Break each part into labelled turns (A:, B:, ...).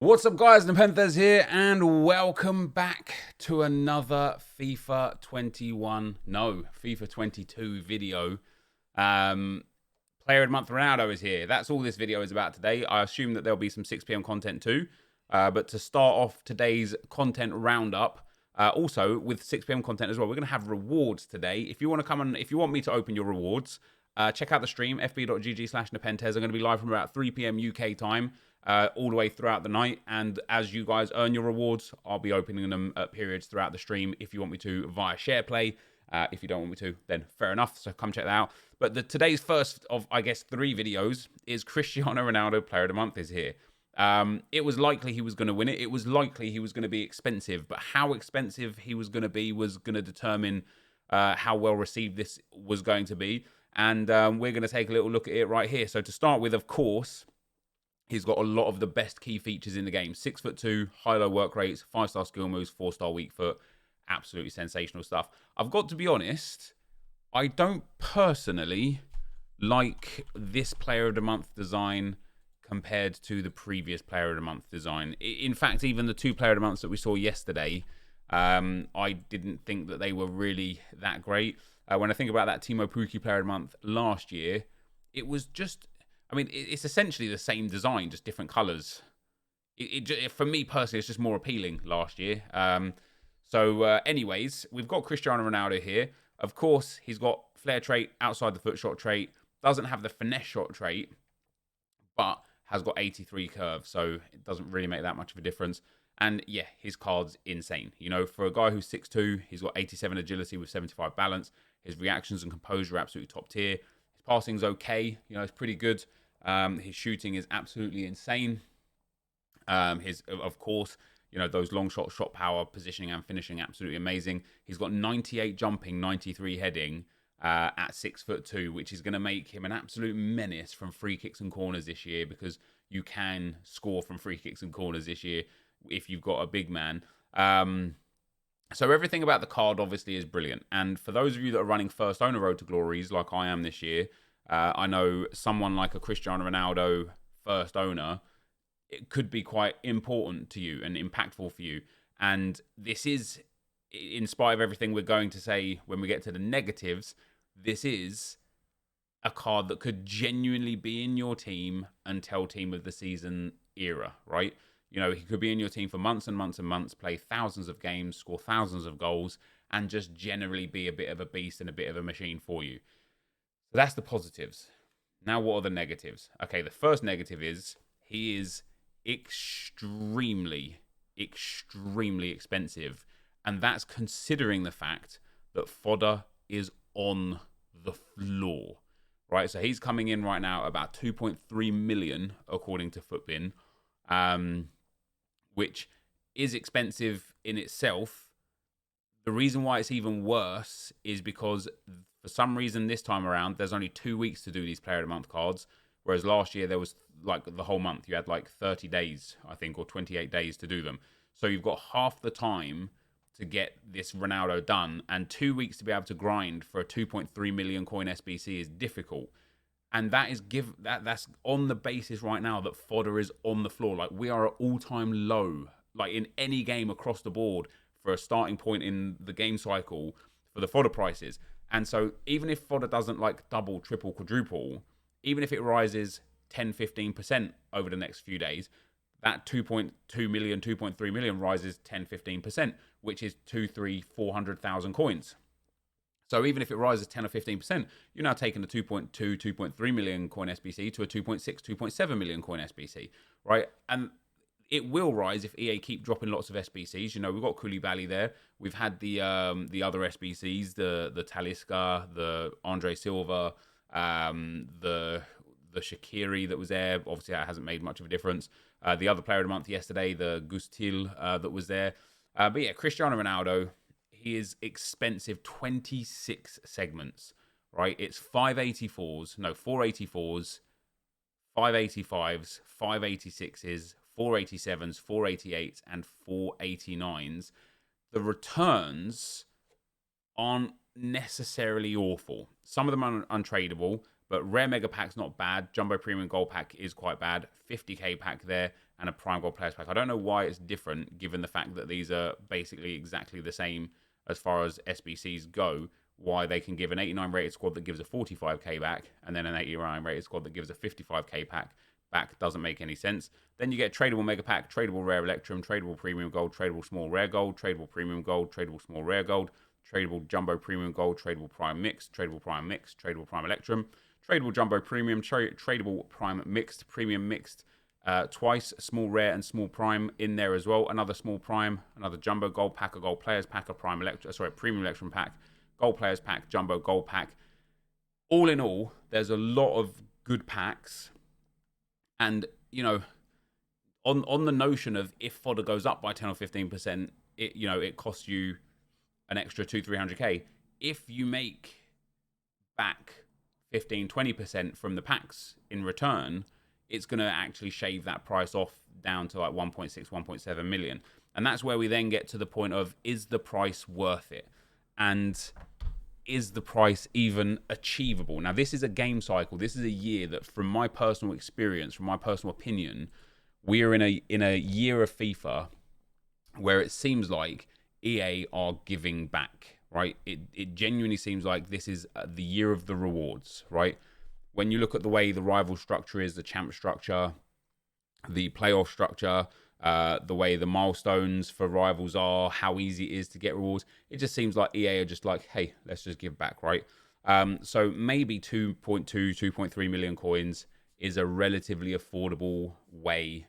A: What's up, guys? NepentheZ here, and welcome back to another FIFA 22 video. Player of the Month Ronaldo is here. That's all this video is about today. I assume that there'll be some 6 p.m. content too. But to start off today's content roundup, also with 6 p.m. content as well, we're going to have rewards today. If you want to come and if you want me to open your rewards, check out the stream, fb.gg/NepentheZ. I'm going to be live from about 3 p.m. UK time. All the way throughout the night, and as you guys earn your rewards, I'll be opening them at periods throughout the stream if you want me to via share play. If you don't want me to, then fair enough, so come check that out. But today's first of, I guess, 3 videos is Cristiano Ronaldo Player of the Month is here. It was likely he was going to win it. It was likely he was going to be expensive, but how expensive he was going to be was going to determine how well received this was going to be. And we're going to take a little look at it right here. So to start with, of course, he's got a lot of the best key features in the game. 6'2", high-low work rates, 5-star skill moves, 4-star weak foot. Absolutely sensational stuff. I've got to be honest, I don't personally like this Player of the Month design compared to the previous Player of the Month design. In fact, even the 2 Player of the Months that we saw yesterday, I didn't think that they were really that great. When I think about that Timo Pukki Player of the Month last year, it was just... I mean, it's essentially the same design, just different colours. For me personally, it's just more appealing last year. Anyways, we've got Cristiano Ronaldo here. Of course, he's got flair trait, outside the foot shot trait, doesn't have the finesse shot trait, but has got 83 curve, so it doesn't really make that much of a difference. And yeah, his card's insane. You know, for a guy who's 6'2", he's got 87 agility with 75 balance. His reactions and composure are absolutely top tier. His passing's okay. You know, it's pretty good. His shooting is absolutely insane. Of course, you know, those long shot power, positioning and finishing, absolutely amazing. He's got 98 jumping, 93 heading at 6'2", which is going to make him an absolute menace from free kicks and corners this year, because you can score from free kicks and corners this year if you've got a big man. So everything about the card obviously is brilliant. And for those of you that are running first owner road to glories like I am this year, I know someone like a Cristiano Ronaldo first owner, it could be quite important to you and impactful for you. And this is, in spite of everything we're going to say when we get to the negatives, this is a card that could genuinely be in your team until team of the season era, right? You know, he could be in your team for months and months and months, play thousands of games, score thousands of goals, and just generally be a bit of a beast and a bit of a machine for you. So that's the positives. Now, what are the negatives? Okay, the first negative is he is extremely expensive. And that's considering the fact that fodder is on the floor, right? So he's coming in right now about 2.3 million, according to Footbin, which is expensive in itself. The reason why it's even worse is because for some reason this time around, there's only 2 weeks to do these Player of the Month cards, whereas last year there was like the whole month. You had like 30 days, I think, or 28 days to do them. So you've got half the time to get this Ronaldo done, and 2 weeks to be able to grind for a 2.3 million coin SBC is difficult. And that is that's on the basis right now that fodder is on the floor. Like, we are at all-time low, like in any game across the board, for a starting point in the game cycle for the fodder prices. And so even if fodder doesn't like double, triple, quadruple, even if it rises 10, 15% over the next few days, that 2.2 million, 2.3 million rises 10, 15%, which is 400,000 coins. So even if it rises 10 or 15%, you're now taking a 2.2, 2.3 million coin SBC to a 2.6, 2.7 million coin SBC, right? And it will rise if EA keep dropping lots of SBCs. You know, we've got Koulibaly there. We've had the other SBCs, the Talisca, the Andre Silva, the Shaqiri that was there. Obviously, that hasn't made much of a difference. The other Player of the Month yesterday, the Gustil that was there. But yeah, Cristiano Ronaldo, he is expensive. 26 segments, right? It's 484s, 585s, 586s, 487s, 488s, and 489s. The returns aren't necessarily awful. Some of them are untradeable, but rare mega pack's not bad. Jumbo premium gold pack is quite bad. 50k pack there, and a Prime Gold Players Pack. I don't know why it's different, given the fact that these are basically exactly the same as far as SBCs go. Why they can give an 89 rated squad that gives a 45k back, and then an 89 rated squad that gives a 55k back doesn't make any sense. Then you get tradable mega pack, tradable rare electrum, tradable premium gold, tradable small rare gold, tradable premium gold, tradable small rare gold, tradable jumbo premium gold, tradable prime mix, tradable prime mix, tradable prime electrum, tradable jumbo premium, tradable prime mixed, premium mixed, twice small rare and small prime in there as well. Another small prime, another jumbo gold pack, a gold players pack, a prime premium electrum pack, gold players pack, jumbo gold pack. All in all, there's a lot of good packs, and you know, on the notion of if fodder goes up by 10 or 15%, it costs you an extra 200-300k. If you make back 15-20% from the packs in return, it's going to actually shave that price off down to like 1.6, 1.7 million. And that's where we then get to the point of, is the price worth it? And is the price even achievable? Now, this is a game cycle. This is a year that, from my personal experience, from my personal opinion, we are in a year of FIFA where it seems like EA are giving back, right? It genuinely seems like this is the year of the rewards, right? When you look at the way the rival structure is, the champ structure, the playoff structure, the way the milestones for rivals are, how easy it is to get rewards, it just seems like EA are just like, hey, let's just give back, right? So maybe 2.2, 2.3 million coins is a relatively affordable way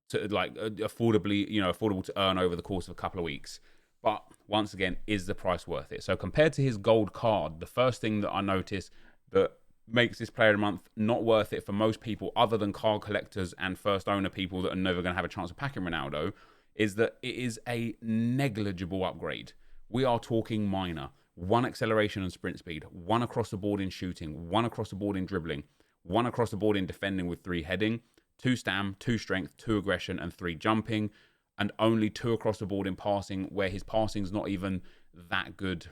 A: to, like, affordable to earn over the course of a couple of weeks. But once again, is the price worth it? So compared to his gold card, the first thing that I notice that makes this player of the month not worth it for most people, other than card collectors and first owner people that are never going to have a chance of packing Ronaldo, is that it is a negligible upgrade. We are talking minor. 1 acceleration and sprint speed, 1 across the board in shooting, 1 across the board in dribbling, 1 across the board in defending with 3 heading, 2 stam, 2 strength, 2 aggression, and 3 jumping, and only 2 across the board in passing, where his passing's not even that good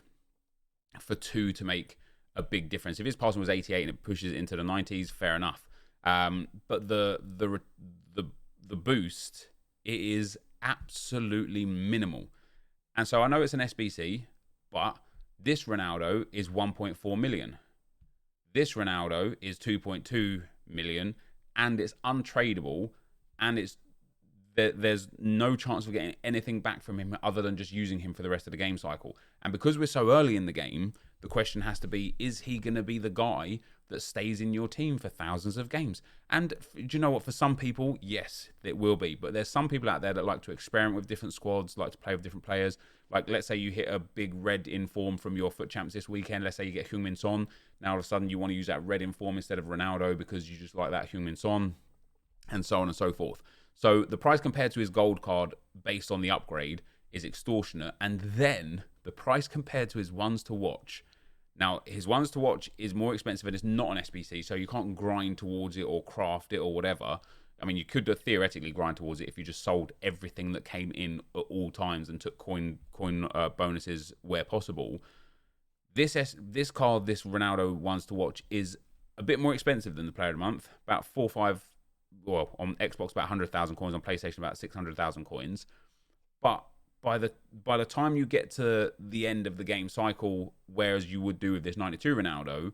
A: for 2 to make a big difference. If his passing was 88 and it pushes it into the 90s, fair enough. But the boost, it is absolutely minimal. And so I know it's an SBC, but this Ronaldo is 1.4 million. This Ronaldo is 2.2 million, and it's untradeable, and there's no chance of getting anything back from him other than just using him for the rest of the game cycle. And because we're so early in the game, the question has to be, is he going to be the guy that stays in your team for thousands of games? And do you know what? For some people, yes, it will be. But there's some people out there that like to experiment with different squads, like to play with different players. Like, let's say you hit a big red inform from your FUT Champs this weekend. Let's say you get Heung-min Son. Now, all of a sudden, you want to use that red inform instead of Ronaldo because you just like that Heung-min Son, and so on and so forth. So the price compared to his gold card based on the upgrade is extortionate. And then the price compared to his ones to watch. Now, his ones to watch is more expensive and it's not an SBC, so you can't grind towards it or craft it or whatever. I mean, you could theoretically grind towards it if you just sold everything that came in at all times and took coin bonuses where possible. This card, this Ronaldo ones to watch, is a bit more expensive than the Player of the Month. About 4 or 5, well, on Xbox about 100,000 coins, on PlayStation about 600,000 coins. But by the time you get to the end of the game cycle, whereas you would do with this 92 Ronaldo,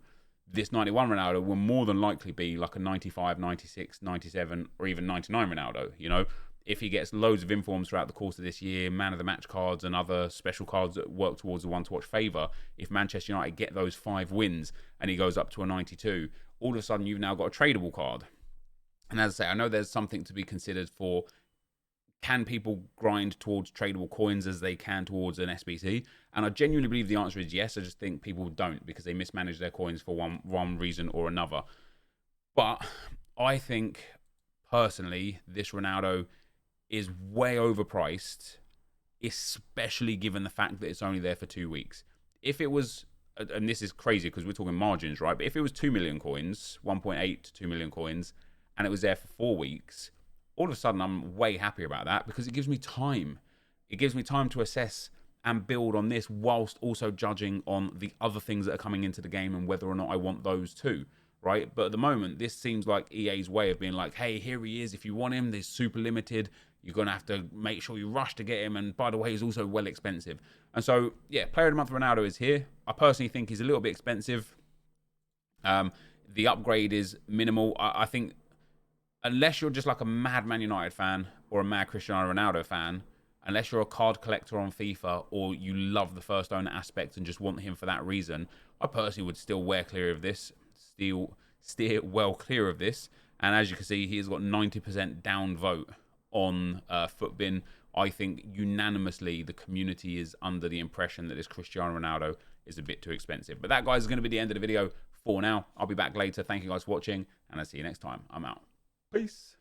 A: this 91 Ronaldo will more than likely be like a 95, 96, 97, or even 99 Ronaldo. You know, if he gets loads of informs throughout the course of this year, man of the match cards and other special cards that work towards the one to watch favour, if Manchester United get those 5 wins and he goes up to a 92, all of a sudden you've now got a tradable card. And as I say, I know there's something to be considered for, can people grind towards tradable coins as they can towards an SBC? And I genuinely believe the answer is yes. I just think people don't, because they mismanage their coins for one reason or another. But I think, personally, this Ronaldo is way overpriced, especially given the fact that it's only there for 2 weeks. If it was, and this is crazy because we're talking margins, right? But if it was 2 million coins, 1.8 to 2 million coins, and it was there for 4 weeks, all of a sudden I'm way happier about that, because it gives me time. It gives me time to assess and build on this whilst also judging on the other things that are coming into the game and whether or not I want those too. right? But at the moment, this seems like EA's way of being like, hey, here he is. If you want him, there's super limited. You're going to have to make sure you rush to get him. And by the way, he's also well expensive. And so, yeah, Player of the Month Ronaldo is here. I personally think he's a little bit expensive. The upgrade is minimal. I think unless you're just like a mad Man United fan or a mad Cristiano Ronaldo fan, unless you're a card collector on FIFA or you love the first owner aspect and just want him for that reason, I personally would still wear clear of this, steer well clear of this. And as you can see, he has got 90% down vote on Footbin. I think unanimously the community is under the impression that this Cristiano Ronaldo is a bit too expensive. But that, guys, is going to be the end of the video for now. I'll be back later. Thank you guys for watching, and I'll see you next time. I'm out. Peace.